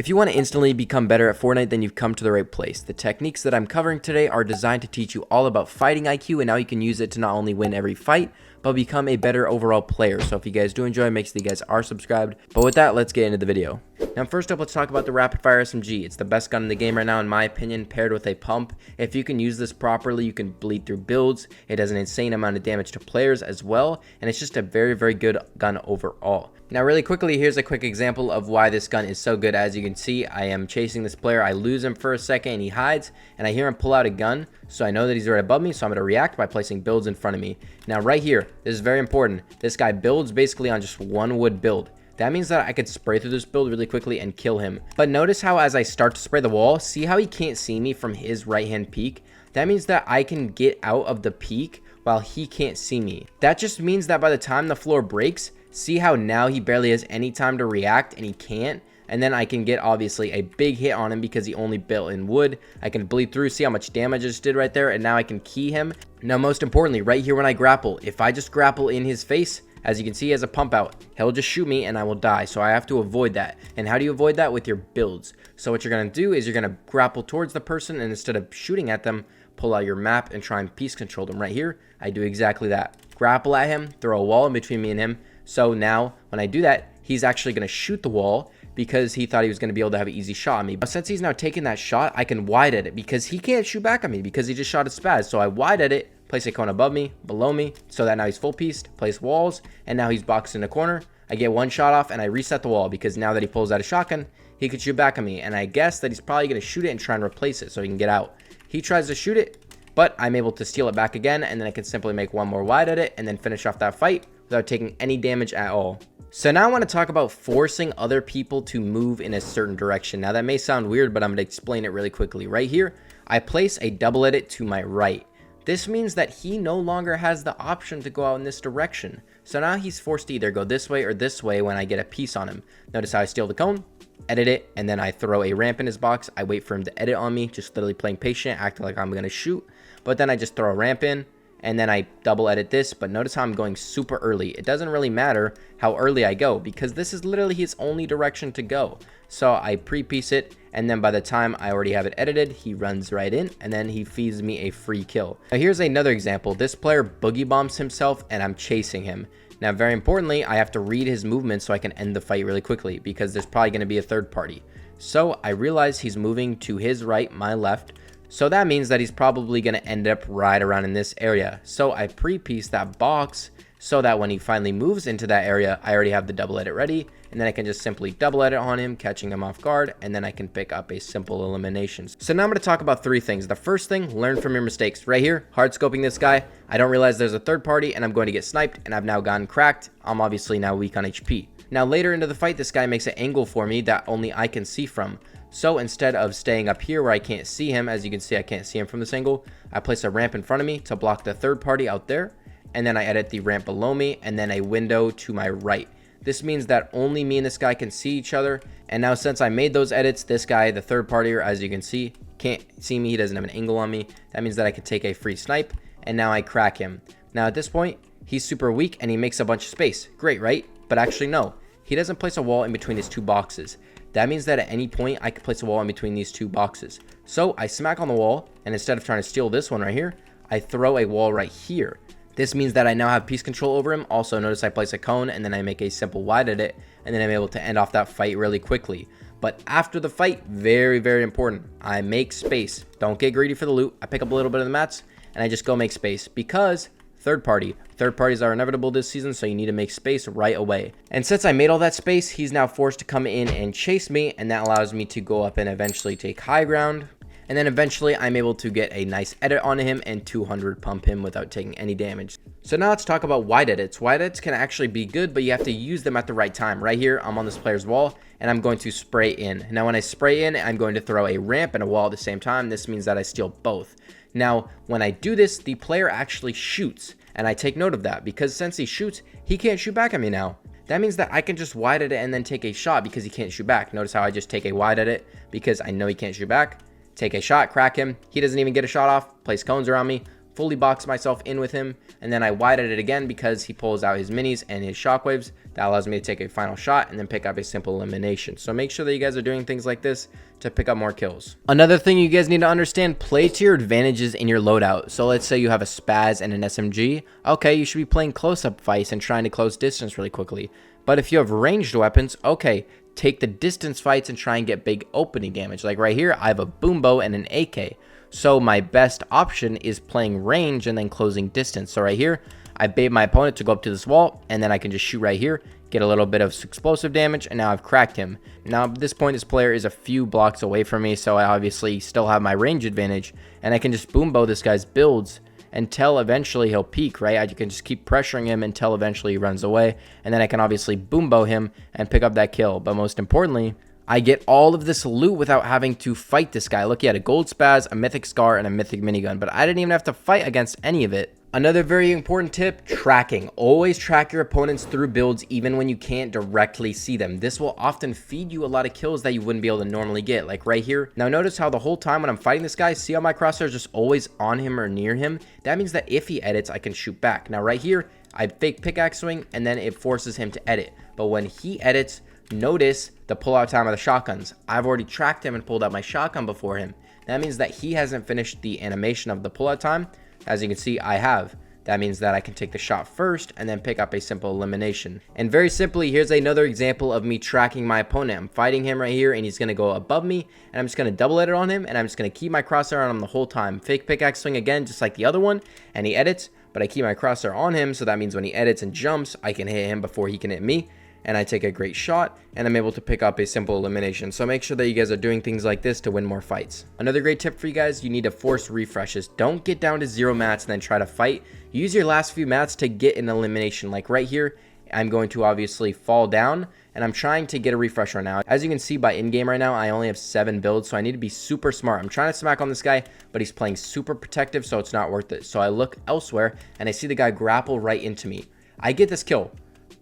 If you want to instantly become better at Fortnite, then you've come to the right place. The techniques that I'm covering today are designed to teach you all about fighting IQ, and now you can use it to not only win every fight, but become a better overall player. So if you guys do enjoy, make sure that you guys are subscribed. But with that, let's get into the video. Now first up, let's talk about the rapid fire SMG. It's the best gun in the game right now in my opinion, paired with a pump. If you can use this properly, you can bleed through builds. It does an insane amount of damage to players as well, and it's just a very, very good gun overall. Now really quickly, here's a quick example of why this gun is so good. As you can see, I am chasing this player. I lose him for a second and he hides, and I hear him pull out a gun, so I know that he's right above me, so I'm going to react by placing builds in front of me. Now right here, this is very important. This guy builds basically on just one wood build. That means that I could spray through this build really quickly and kill him. But notice how as I start to spray the wall, see how he can't see me from his right hand peak? That means that I can get out of the peak while he can't see me. That just means that by the time the floor breaks, see how now he barely has any time to react and he can't? And then I can get obviously a big hit on him because he only built in wood. I can bleed through, see how much damage I just did right there, and now I can key him. Now most importantly, right here when I grapple, if I just grapple in his face, as you can see, he has a pump out. He'll just shoot me and I will die. So I have to avoid that. And how do you avoid that? With your builds. So what you're going to do is you're going to grapple towards the person, and instead of shooting at them, pull out your map and try and piece control them. Right here, I do exactly that. Grapple at him, throw a wall in between me and him. So now when I do that, he's actually going to shoot the wall because he thought he was going to be able to have an easy shot on me. But since he's now taking that shot, I can wide edit because he can't shoot back on me because he just shot a spaz. So I wide edit, place a cone above me, below me, so that now he's full pieced, place walls, and now he's boxed in a corner. I get one shot off and I reset the wall because now that he pulls out a shotgun, he could shoot back on me. And I guess that he's probably going to shoot it and try and replace it so he can get out. He tries to shoot it, but I'm able to steal it back again, and then I can simply make one more wide edit and then finish off that fight without taking any damage at all. So now I want to talk about forcing other people to move in a certain direction. Now that may sound weird, but I'm going to explain it really quickly. Right here, I place a double edit to my right. This means that he no longer has the option to go out in this direction. So now he's forced to either go this way or this way when I get a piece on him. Notice how I steal the cone, edit it, and then I throw a ramp in his box. I wait for him to edit on me, just literally playing patient, acting like I'm going to shoot. But then I just throw a ramp in, and then I double edit this. But notice how I'm going super early. It doesn't really matter how early I go because this is literally his only direction to go. So I pre-piece it, and then by the time I already have it edited, he runs right in, and then he feeds me a free kill. Now here's another example. This player boogie bombs himself, and I'm chasing him. Now very importantly, I have to read his movement so I can end the fight really quickly because there's probably going to be a third party. So I realize he's moving to his right, my left. So that means that he's probably going to end up right around in this area. So I pre-piece that box so that when he finally moves into that area, I already have the double edit ready. And then I can just simply double edit on him, catching him off guard, and then I can pick up a simple elimination. So now I'm going to talk about three things. The first thing, learn from your mistakes. Right here, hard scoping this guy. I don't realize there's a third party and I'm going to get sniped, and I've now gotten cracked. I'm obviously now weak on HP. Now later into the fight, this guy makes an angle for me that only I can see from. So instead of staying up here where I can't see him, as you can see, I can't see him from this angle, I place a ramp in front of me to block the third party out there. And then I edit the ramp below me and then a window to my right. This means that only me and this guy can see each other. And now since I made those edits, this guy, the third partier, as you can see, can't see me. He doesn't have an angle on me. That means that I can take a free snipe, and now I crack him. Now at this point, he's super weak and he makes a bunch of space. Great, right? But actually no, he doesn't place a wall in between his two boxes. That means that at any point I can place a wall in between these two boxes. So I smack on the wall, and instead of trying to steal this one right here, I throw a wall right here. This means that I now have piece control over him. Also notice I place a cone and then I make a simple wide edit, and then I'm able to end off that fight really quickly. But after the fight, very, very important, I make space. Don't get greedy for the loot. I pick up a little bit of the mats and I just go make space because third parties are inevitable this season, so you need to make space right away. And since I made all that space, he's now forced to come in and chase me, and that allows me to go up and eventually take high ground. And then eventually I'm able to get a nice edit on him and 200 pump him without taking any damage. So now let's talk about wide edits. Wide edits can actually be good, but you have to use them at the right time. Right here, I'm on this player's wall and I'm going to spray in. Now when I spray in, I'm going to throw a ramp and a wall at the same time. This means that I steal both. Now when I do this, the player actually shoots, and I take note of that because since he shoots, he can't shoot back at me now. That means that I can just wide edit and then take a shot because he can't shoot back. Notice how I just take a wide edit because I know he can't shoot back. Take a shot, crack him. He doesn't even get a shot off. Place cones around me. fully box myself in with him, and then I wide-edit it again because he pulls out his minis and his shockwaves. That allows me to take a final shot and then pick up a simple elimination. So make sure that you guys are doing things like this to pick up more kills. Another thing you guys need to understand, play to your advantages in your loadout. So let's say you have a spaz and an SMG. Okay, you should be playing close-up fights and trying to close distance really quickly. But if you have ranged weapons, okay, take the distance fights and try and get big opening damage. Like right here, I have a boom bow and an AK. So my best option is playing range and then closing distance. So right here, I bait my opponent to go up to this wall, and then I can just shoot right here, get a little bit of explosive damage, and now I've cracked him. Now at this point, this player is a few blocks away from me, so I obviously still have my range advantage, and I can just boom bow this guy's builds until eventually he'll peak, right? I can just keep pressuring him until eventually he runs away, and then I can obviously boom bow him and pick up that kill. But most importantly, I get all of this loot without having to fight this guy. Look, he had a gold spaz, a mythic scar, and a mythic minigun, but I didn't even have to fight against any of it. Another very important tip, tracking. Always track your opponents through builds even when you can't directly see them. This will often feed you a lot of kills that you wouldn't be able to normally get, like right here. Now notice how the whole time when I'm fighting this guy, see how my crosshair is just always on him or near him? That means that if he edits, I can shoot back. Now right here, I fake pickaxe swing and then it forces him to edit. But when he edits, notice the pullout time of the shotguns. I've already tracked him and pulled out my shotgun before him. That means that he hasn't finished the animation of the pullout time. As you can see, I have. That means that I can take the shot first and then pick up a simple elimination. And very simply, here's another example of me tracking my opponent. I'm fighting him right here and he's going to go above me, and I'm just going to double edit on him, and I'm just going to keep my crosshair on him the whole time. Fake pickaxe swing again, just like the other one, and he edits, but I keep my crosshair on him, so that means when he edits and jumps, I can hit him before he can hit me. And I take a great shot, and I'm able to pick up a simple elimination. So make sure that you guys are doing things like this to win more fights. Another great tip for you guys, you need to force refreshes. Don't get down to 0 mats and then try to fight. Use your last few mats to get an elimination. Like right here, I'm going to obviously fall down, and I'm trying to get a refresh right now. As you can see by in-game right now, I only have 7 builds, so I need to be super smart. I'm trying to smack on this guy, but he's playing super protective, so it's not worth it. So I look elsewhere, and I see the guy grapple right into me. I get this kill,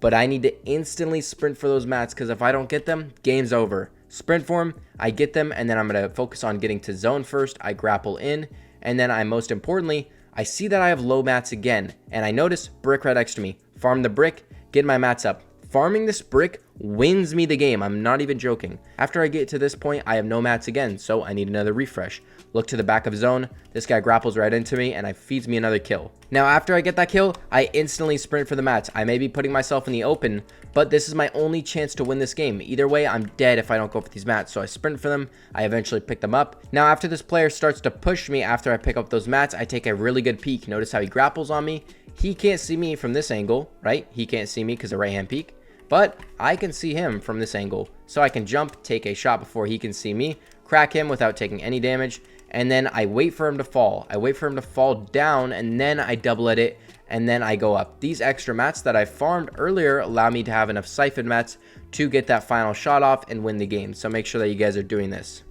but I need to instantly sprint for those mats, because if I don't get them, game's over. Sprint for them, I get them, and then I'm going to focus on getting to zone first. I grapple in, and then most importantly, I see that I have low mats again, and I notice brick right next to me. Farm the brick, get my mats up. Farming this brick wins me the game. I'm not even joking. After I get to this point, I have no mats again, so I need another refresh. Look to the back of zone. This guy grapples right into me, and feeds me another kill. Now, after I get that kill, I instantly sprint for the mats. I may be putting myself in the open, but this is my only chance to win this game. Either way, I'm dead if I don't go for these mats, so I sprint for them. I eventually pick them up. Now, after this player starts to push me after I pick up those mats, I take a really good peek. Notice how he grapples on me. He can't see me from this angle, right? He can't see me because of right-hand peek. But I can see him from this angle, so I can jump, take a shot before he can see me, crack him without taking any damage, and then I wait for him to fall. I wait for him to fall down, and then I double edit, and then I go up. These extra mats that I farmed earlier allow me to have enough siphon mats to get that final shot off and win the game, so make sure that you guys are doing this.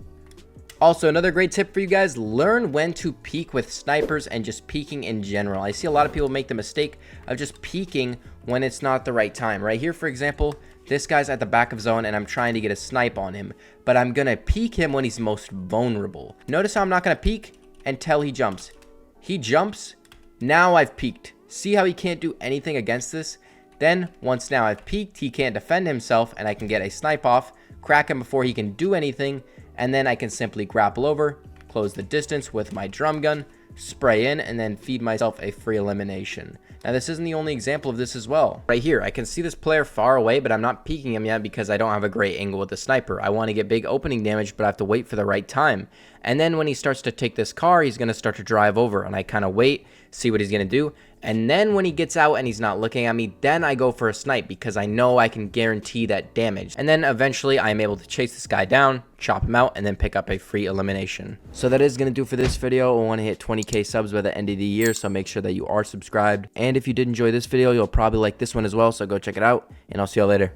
Also, another great tip for you guys, learn when to peek with snipers and just peeking in general. I see a lot of people make the mistake of just peeking when it's not the right time. Right here, for example, this guy's at the back of zone and I'm trying to get a snipe on him, but I'm going to peek him when he's most vulnerable. Notice how I'm not going to peek until he jumps. He jumps, now I've peeked. See how he can't do anything against this? Then, once now I've peeked, he can't defend himself and I can get a snipe off, crack him before he can do anything, and then I can simply grapple over, close the distance with my drum gun, spray in, and then feed myself a free elimination. Now this isn't the only example of this as well. Right here, I can see this player far away, but I'm not peeking him yet because I don't have a great angle with the sniper. I want to get big opening damage, but I have to wait for the right time. And then when he starts to take this car, he's going to start to drive over, and I kind of wait, see what he's going to do. And then when he gets out and he's not looking at me, then I go for a snipe because I know I can guarantee that damage. And then eventually I'm able to chase this guy down, chop him out, and then pick up a free elimination. So that is going to do for this video. I want to hit 20k subs by the end of the year, so make sure that you are subscribed. And if you did enjoy this video, you'll probably like this one as well, so go check it out, and I'll see y'all later.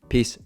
Peace.